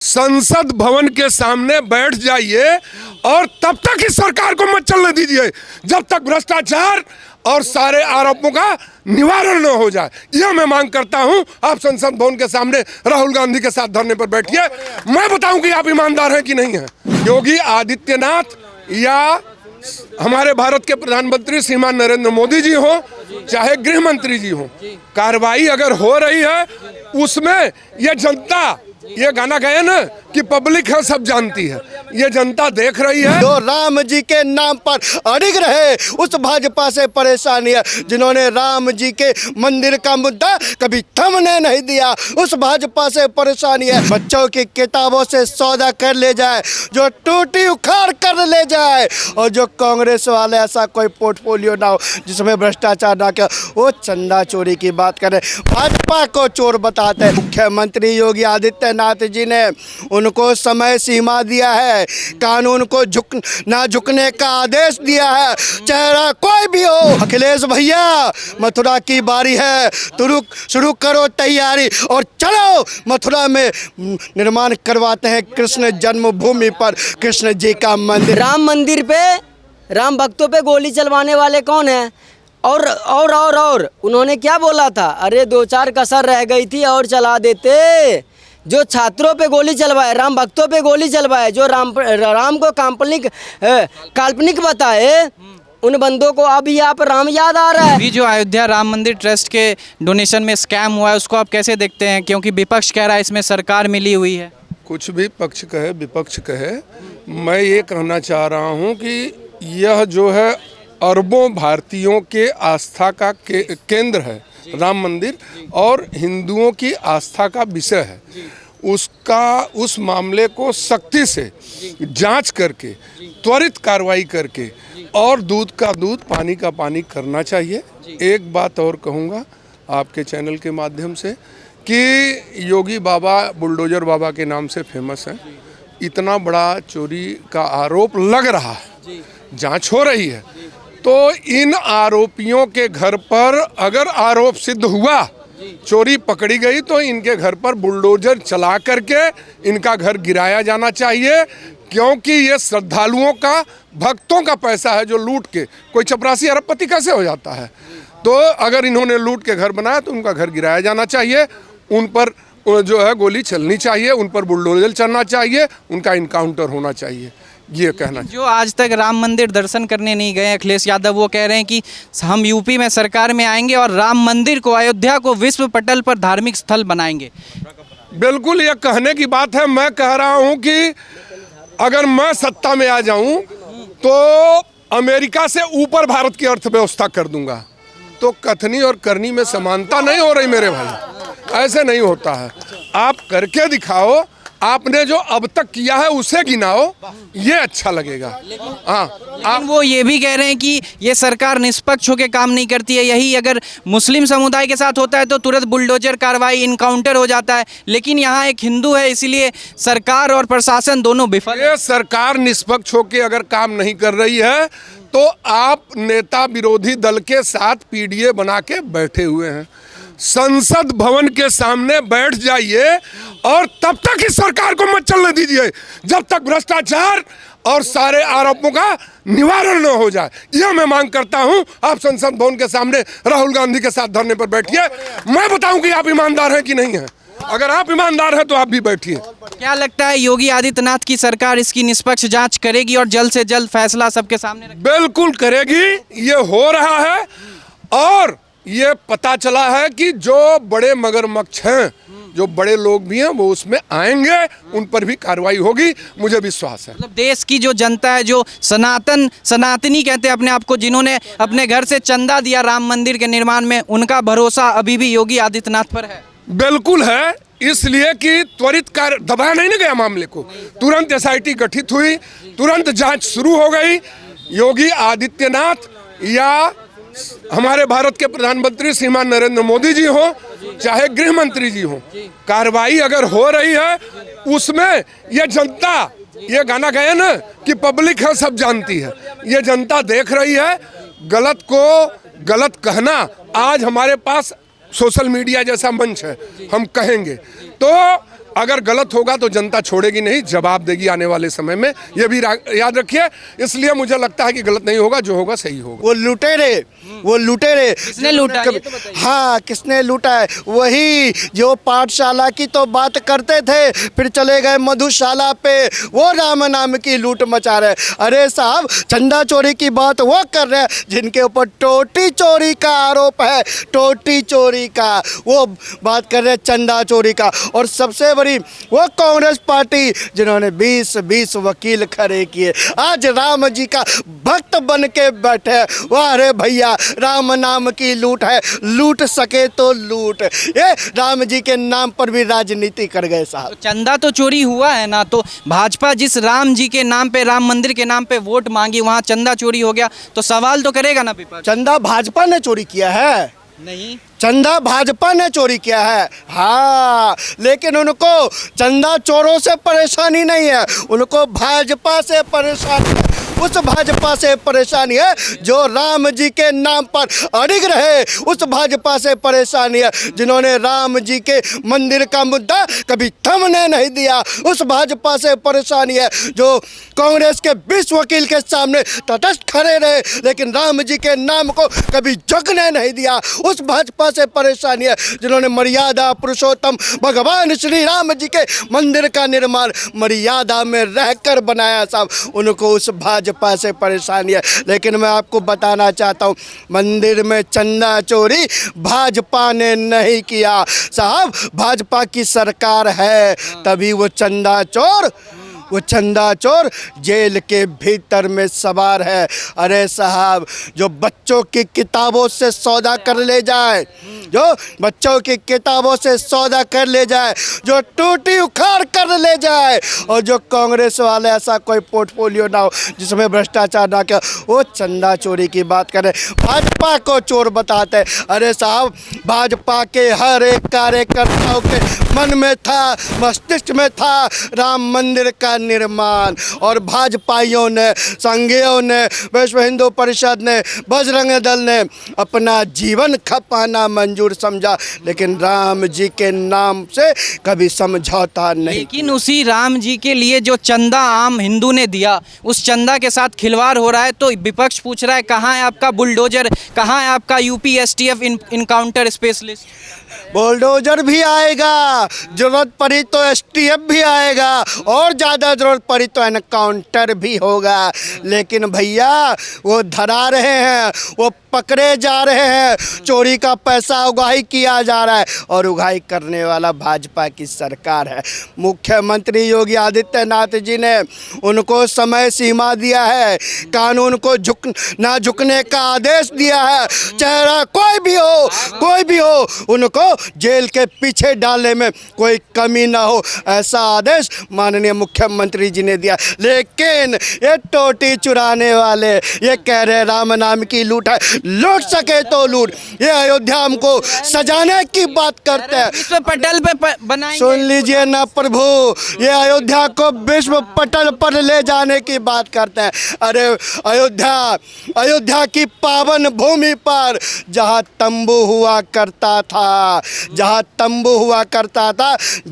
संसद भवन के सामने बैठ जाइए और तब तक इस सरकार को मत चलने दीजिए जब तक भ्रष्टाचार और सारे आरोपों का निवारण न हो जाए। यह मैं मांग करता हूं। आप संसद भवन के सामने राहुल गांधी के साथ धरने पर बैठिए, मैं बताऊं कि आप ईमानदार हैं कि नहीं हैं। योगी आदित्यनाथ या हमारे भारत के प्रधानमंत्री श्रीमान नरेंद्र मोदी जी हो, चाहे गृह मंत्री जी हो, कार्रवाई अगर हो रही है उसमें यह जनता, ये गाना गया ना कि पब्लिक है सब जानती है, ये जनता देख रही है। जो राम जी के नाम पर अड़िग रहे उस भाजपा से परेशानी है, जिन्होंने राम जी के मंदिर का मुद्दा कभी थमने नहीं दिया, उस भाजपा से परेशानी है। बच्चों की किताबों से सौदा कर ले जाए, जो टूटी उखाड़ कर ले जाए, और जो कांग्रेस वाले ऐसा कोई पोर्टफोलियो ना हो जिसमें भ्रष्टाचार ना किया, वो चंदा चोरी की बात करें, भाजपा को चोर बताते हैं। मुख्यमंत्री योगी आदित्यनाथ जी ने उनको समय सीमा दिया है, कानून को ना झुकने का आदेश दिया है, चेहरा कोई भी हो। अखिलेश भैया, मथुरा की बारी है, शुरू करो तैयारी और चलो मथुरा में निर्माण करवाते हैं कृष्ण जन्मभूमि पर कृष्ण जी का मंदिर। राम मंदिर पे राम भक्तों पे गोली चलवाने वाले कौन है? और उन्होंने क्या बोला था? अरे 2-4 कसर रह गई थी और चला देते। जो छात्रों पे गोली चलवाए, राम भक्तों पे गोली चलवाए, जो राम को काल्पनिक बताए, उन बंदों को अब यहाँ पर राम याद आ रहा है। अभी जो अयोध्या राम मंदिर ट्रस्ट के डोनेशन में स्कैम हुआ है उसको आप कैसे देखते हैं? क्योंकि विपक्ष कह रहा है इसमें सरकार मिली हुई है। कुछ भी पक्ष कहे विपक्ष कहे, मैं ये कहना चाह रहा हूँ कि यह जो है अरबों भारतीयों के आस्था का केंद्र है राम मंदिर, और हिंदुओं की आस्था का विषय है। उस मामले को सख्ती से जांच करके, त्वरित कार्रवाई करके, और दूध का दूध पानी का पानी करना चाहिए। एक बात और कहूँगा आपके चैनल के माध्यम से कि योगी बाबा बुलडोजर बाबा के नाम से फेमस है। इतना बड़ा चोरी का आरोप लग रहा है, जांच हो रही है, तो इन आरोपियों के घर पर अगर आरोप सिद्ध हुआ, चोरी पकड़ी गई, तो इनके घर पर बुलडोजर चला करके इनका घर गिराया जाना चाहिए। क्योंकि ये श्रद्धालुओं का, भक्तों का पैसा है जो लूट के, कोई चपरासी अरबपति कैसे हो जाता है? तो अगर इन्होंने लूट के घर बनाया तो उनका घर गिराया जाना चाहिए, उन पर जो है गोली चलनी चाहिए, उन पर बुलडोजर चलना चाहिए, उनका इनकाउंटर होना चाहिए। ये कहना जो आज तक राम मंदिर दर्शन करने नहीं गए अखिलेश यादव, वो कह रहे हैं कि हम यूपी में सरकार में आएंगे और राम मंदिर को, अयोध्या को विश्व पटल पर धार्मिक स्थल बनाएंगे। बिल्कुल ये कहने की बात है। मैं कह रहा हूँ कि अगर मैं सत्ता में आ जाऊं तो अमेरिका से ऊपर भारत की अर्थव्यवस्था कर दूंगा। तो कथनी और करनी में समानता नहीं हो रही मेरे भाई, ऐसे नहीं होता है। आप करके दिखाओ, आपने जो अब तक किया है उसे गिनाओ, ये अच्छा लगेगा। लेकिन वो ये भी कह रहे हैं कि ये सरकार निष्पक्ष होकर काम नहीं करती है। यही अगर मुस्लिम समुदाय के साथ होता है तो तुरंत बुलडोजर कार्रवाई, इनकाउंटर हो जाता है, लेकिन यहाँ एक हिंदू है इसीलिए सरकार और प्रशासन दोनों विफल। ये सरकार निष्पक्ष होकर अगर काम नहीं कर रही है तो आप नेता विरोधी दल के साथ पीडीए बना के बैठे हुए हैं। संसद भवन के सामने बैठ जाइए और तब तक इस सरकार को मत चलने दीजिए जब तक भ्रष्टाचार और सारे आरोपों का निवारण न हो जाए। यह मैं मांग करता हूं। आप संसद भवन के सामने राहुल गांधी के साथ धरने पर बैठिए, मैं बताऊं कि आप ईमानदार हैं कि नहीं हैं। अगर आप ईमानदार हैं तो आप भी बैठिए। क्या लगता है योगी आदित्यनाथ की सरकार इसकी निष्पक्ष जांच करेगी और जल्द से जल्द फैसला सबके सामने बिल्कुल करेगी। ये हो रहा है और ये पता चला है कि जो बड़े मगरमच्छ हैं, जो बड़े लोग भी हैं, वो उसमें आएंगे, उन पर भी कार्रवाई होगी, मुझे विश्वास है। मतलब देश की जो जनता है, जो सनातनी कहते हैं अपने आप को, जिन्होंने अपने घर से चंदा दिया राम मंदिर के निर्माण में, उनका भरोसा अभी भी योगी आदित्यनाथ पर है। बिल्कुल है, इसलिए कि त्वरित कार्य दबाया नहीं ना गया मामले को, तुरंत एसआईटी गठित हुई, तुरंत जांच शुरू हो गई। योगी आदित्यनाथ या हमारे भारत के प्रधानमंत्री श्रीमान नरेंद्र मोदी जी हो, चाहे गृह मंत्री जी हो, कार्रवाई अगर हो रही है उसमें यह जनता, ये गाना गया ना कि पब्लिक है सब जानती है, ये जनता देख रही है। गलत को गलत कहना, आज हमारे पास सोशल मीडिया जैसा मंच है, हम कहेंगे। तो अगर गलत होगा तो जनता छोड़ेगी नहीं, जवाब देगी आने वाले समय में, ये भी याद रखिए। इसलिए मुझे लगता है कि गलत नहीं होगा, जो होगा सही होगा। वो लुटेरे, वो लुटेरे किसने लूटा ये तो बताइए। हाँ, किसने लूटा है? वही जो पाठशाला की तो बात करते थे, फिर चले गए मधुशाला पे, वो राम नाम की लूट मचा रहे। अरे साहब, चंदा चोरी की बात वो कर रहे हैं जिनके ऊपर टोटी चोरी का आरोप है, टोटी चोरी का। वो बात कर रहे हैं चंदा चोरी का। और सबसे बड़ी वो कांग्रेस पार्टी जिन्होंने 20 वकील खड़े किए, आज राम जी का भक्त बन के बैठे। वाह रे भैया, राम नाम की लूट है, लूट सके तो लूट। ये राम जी के नाम पर भी राजनीति कर गए साहब। चंदा तो चोरी हुआ है ना, तो भाजपा जिस राम जी के नाम पे, राम मंदिर के नाम पे वोट मांगी, वहाँ चंदा चोरी हो गया तो सवाल तो करेगा ना विपक्ष। चंदा भाजपा ने चोरी किया है? नहीं, चंदा भाजपा ने चोरी किया है, हाँ, लेकिन उनको चंदा चोरों से परेशानी नहीं है, उनको भाजपा से परेशानी है। उस भाजपा से परेशानी है जो राम जी के नाम पर अड़िग रहे, उस भाजपा से परेशानी है जिन्होंने राम जी के मंदिर का मुद्दा कभी थमने नहीं दिया। उस भाजपा से परेशानी है जो कांग्रेस के 20 वकील के सामने तटस्थ खड़े रहे लेकिन राम जी के नाम को कभी झुकने नहीं दिया। उस भाजपा से परेशानी है जिन्होंने मर्यादा पुरुषोत्तम भगवान श्री राम जी के मंदिर का निर्माण मर्यादा में रहकर बनाया साहब, उनको उस भाजपा से परेशानी है। लेकिन मैं आपको बताना चाहता हूँ, मंदिर में चंदा चोरी भाजपा ने नहीं किया साहब, भाजपा की सरकार है तभी वो चंदा चोर जेल के भीतर में सवार है। अरे साहब, जो बच्चों की किताबों से सौदा कर ले जाए, जो बच्चों की किताबों से सौदा कर ले जाए, जो टूटी उखाड़ कर ले जाए, और जो कांग्रेस वाले ऐसा कोई पोर्टफोलियो ना हो जिसमें भ्रष्टाचार ना किया, वो चंदा चोरी की बात करें, भाजपा को चोर बताते हैं। अरे साहब, भाजपा के हर एक कार्यकर्ताओं के मन में था, मस्तिष्क में था राम मंदिर का निर्माण, और भाजपाइयों ने, संघियों ने, विश्व हिंदू परिषद ने, बजरंग दल ने अपना जीवन खपाना मंजूर समझा, लेकिन राम जी के नाम से कभी समझौता नहीं। लेकिन उसी राम जी के लिए जो चंदा आम हिंदू ने दिया, उस चंदा के साथ खिलवाड़ हो रहा है, तो विपक्ष पूछ रहा है कहाँ है आपका बुलडोजर, कहाँ है आपका UP STF encounter specialist. Bulldozer भी आएगा, जरूरत पड़ी तो एसटीएफ भी आएगा, और ज़्यादा जरूरत पड़ी तो एनकाउंटर भी होगा। लेकिन भैया, वो धरा रहे हैं, वो पकड़े जा रहे हैं, चोरी का पैसा उगाही किया जा रहा है, और उगाही करने वाला भाजपा की सरकार है। मुख्यमंत्री योगी आदित्यनाथ जी ने उनको समय सीमा दिया है, कानून को ना झुकने का आदेश दिया है। चेहरा कोई भी हो उनको जेल के पीछे डालने में कोई कमी ना हो, ऐसा आदेश माननीय मुख्यमंत्री जी ने दिया। लेकिन ये टोटी चुराने वाले ये कह रहे राम नाम की लूट है, लूट सके तो लूट। ये अयोध्या हमको सजाने की बात करते हैं, विश्व पटल पे बनाएंगे। सुन लीजिए ना प्रभु, ये अयोध्या को विश्व पटल पर ले जाने की बात करते हैं। अरे अयोध्या की पावन भूमि पर जहाँ तंबू हुआ करता था,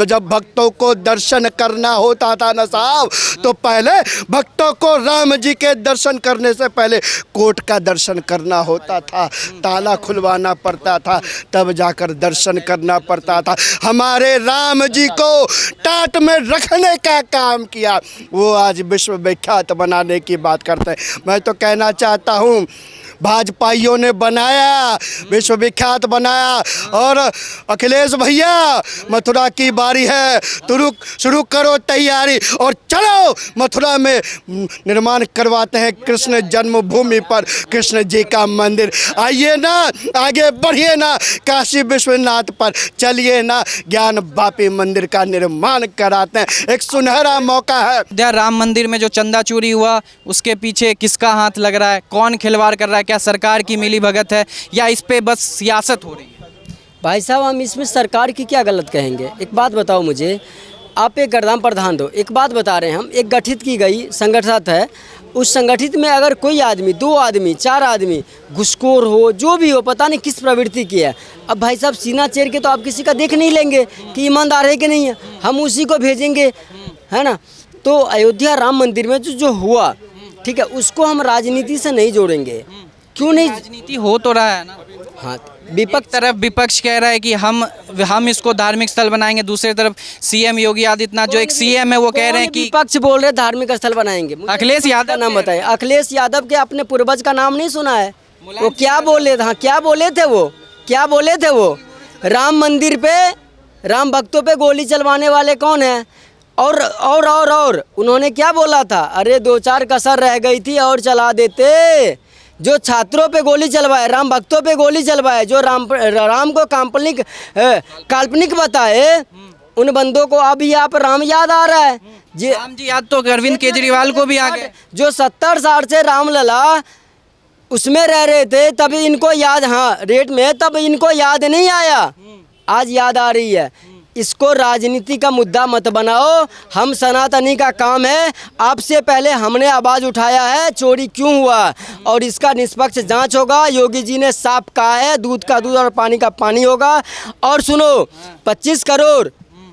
जब भक्तों को दर्शन करना होता था ना साहब, तो पहले भक्तों को राम जी के दर्शन करने से पहले कोर्ट का दर्शन करना होता था, ताला खुलवाना पड़ता था, तब जाकर दर्शन करना पड़ता था। हमारे राम जी को टाट में रखने का काम किया, वो आज विश्व विख्यात बनाने की बात करते हैं। मैं तो कहना चाहता हूँ, भाजपाइयों ने बनाया, विश्व विख्यात बनाया, और अखिलेश भैया मथुरा की बारी है, शुरू करो तैयारी और चलो मथुरा में निर्माण करवाते हैं कृष्ण जन्मभूमि पर कृष्ण जी का मंदिर। आइए ना, आगे बढ़िए ना, काशी विश्वनाथ पर चलिए ना, ज्ञान वापी मंदिर का निर्माण कराते हैं। एक सुनहरा मौका है। राम मंदिर में जो चंदा चोरी हुआ, उसके पीछे किसका हाथ लग रहा है, कौन खिलवाड़ कर रहा है, क्या सरकार की मिली भगत है या इस पे बस सियासत हो रही है? भाई साहब, हम इसमें सरकार की क्या गलत कहेंगे। एक बात बताओ मुझे, आप एक गर्दाम प्रधान दो, एक बात बता रहे हैं हम, एक गठित की गई संगठित है, उस संगठित में अगर कोई आदमी, 2 आदमी, 4 आदमी घुसखोर हो, जो भी हो, पता नहीं किस प्रवृत्ति की है, अब भाई साहब सीना चीर के तो आप किसी का देख नहीं लेंगे कि ईमानदार है कि नहीं है, हम उसी को भेजेंगे, है ना। तो अयोध्या राम मंदिर में जो हुआ, ठीक है, उसको हम राजनीति से नहीं जोड़ेंगे। क्यों नहीं? राजनीति हो तो रहा है ना। हाँ, विपक्ष तरफ विपक्ष कह रहा है कि हम इसको धार्मिक स्थल बनाएंगे, दूसरी तरफ सीएम योगी आदित्यनाथ जो एक सीएम है वो कह रहे हैं कि विपक्ष बोल रहे धार्मिक स्थल बनाएंगे। अखिलेश यादव का नाम बताएं, अखिलेश यादव के अपने पूर्वज का नाम नहीं सुना है? वो क्या बोले थे? हाँ, क्या बोले थे वो? क्या बोले थे वो? राम मंदिर पे, राम भक्तों पे गोली चलवाने वाले कौन है? और उन्होंने क्या बोला था? अरे 2-4 कसर रह गई थी और चला देते। जो छात्रों पे गोली चलवाए, राम भक्तों पे गोली चलवाए, जो राम को काल्पनिक बताए, उन बंदों को अभी आप राम याद आ रहा है। राम जी याद तो अरविंद केजरीवाल को भी आ गए। जो 70 साल से रामलला उसमें रह रहे थे, तभी इनको याद, हाँ रेट में, तब इनको याद नहीं आया, आज याद आ रही है। इसको राजनीति का मुद्दा मत बनाओ। हम सनातनी का काम है, आपसे पहले हमने आवाज़ उठाया है चोरी क्यों हुआ, और इसका निष्पक्ष जांच होगा। योगी जी ने साफ कहा है, दूध का दूध और पानी का पानी होगा। और सुनो, 25 करोड़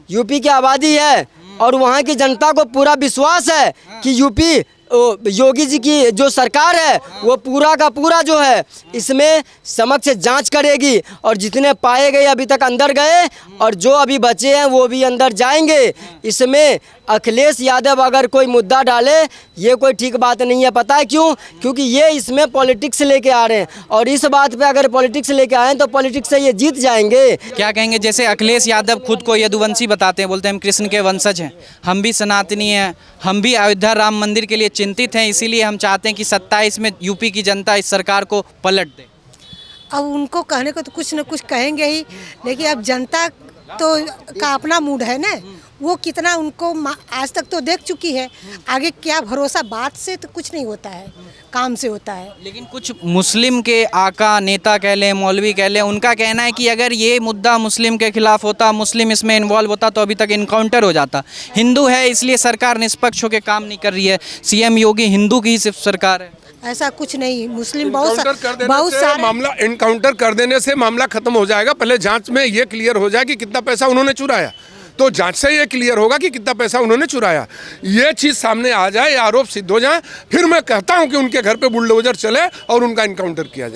यूपी की आबादी है और वहाँ की जनता को पूरा विश्वास है कि यूपी योगी जी की जो सरकार है वो पूरा का पूरा जो है इसमें समक्ष जांच करेगी, और जितने पाए गए अभी तक अंदर गए और जो अभी बचे हैं वो भी अंदर जाएंगे। इसमें अखिलेश यादव अगर कोई मुद्दा डाले, ये कोई ठीक बात नहीं है। पता है क्यों? क्योंकि ये इसमें पॉलिटिक्स लेके आ रहे हैं, और इस बात पे अगर पॉलिटिक्स लेके आए तो पॉलिटिक्स से ये जीत जाएंगे। क्या कहेंगे? जैसे अखिलेश यादव खुद को यदुवंशी बताते हैं, बोलते हैं हम कृष्ण के वंशज हैं, हम भी सनातनी हैं, हम भी अयोध्या राम मंदिर के लिए चिंतित हैं, इसीलिए हम चाहते हैं कि 27 में यूपी की जनता इस सरकार को पलट दे। अब उनको कहने को तो कुछ न कुछ कहेंगे ही, लेकिन अब जनता तो का अपना मूड है ना, वो कितना उनको आज तक तो देख चुकी है, आगे क्या भरोसा। बात से तो कुछ नहीं होता है, काम से होता है। लेकिन कुछ मुस्लिम के आका, नेता कह लें, मौलवी कह लें, उनका कहना है कि अगर ये मुद्दा मुस्लिम के खिलाफ होता, मुस्लिम इसमें इन्वॉल्व होता तो अभी तक इनकाउंटर हो जाता। हिंदू है इसलिए सरकार निष्पक्ष होकर काम नहीं कर रही है, सीएम योगी हिंदू की ही सिर्फ सरकार है। ऐसा कुछ नहीं, मुस्लिम बहुत सारे सारे मामला इनकाउंटर कर देने से मामला खत्म हो जाएगा। पहले जांच में ये क्लियर हो जाए कि कितना पैसा उन्होंने चुराया, तो जांच से ये क्लियर होगा कि कितना पैसा उन्होंने चुराया। ये चीज़ सामने आ जाए, आरोप सिद्ध हो जाए, फिर मैं कहता हूं कि उनके घर पे बुलडोजर चले और उनका इनकाउंटर किया जाए।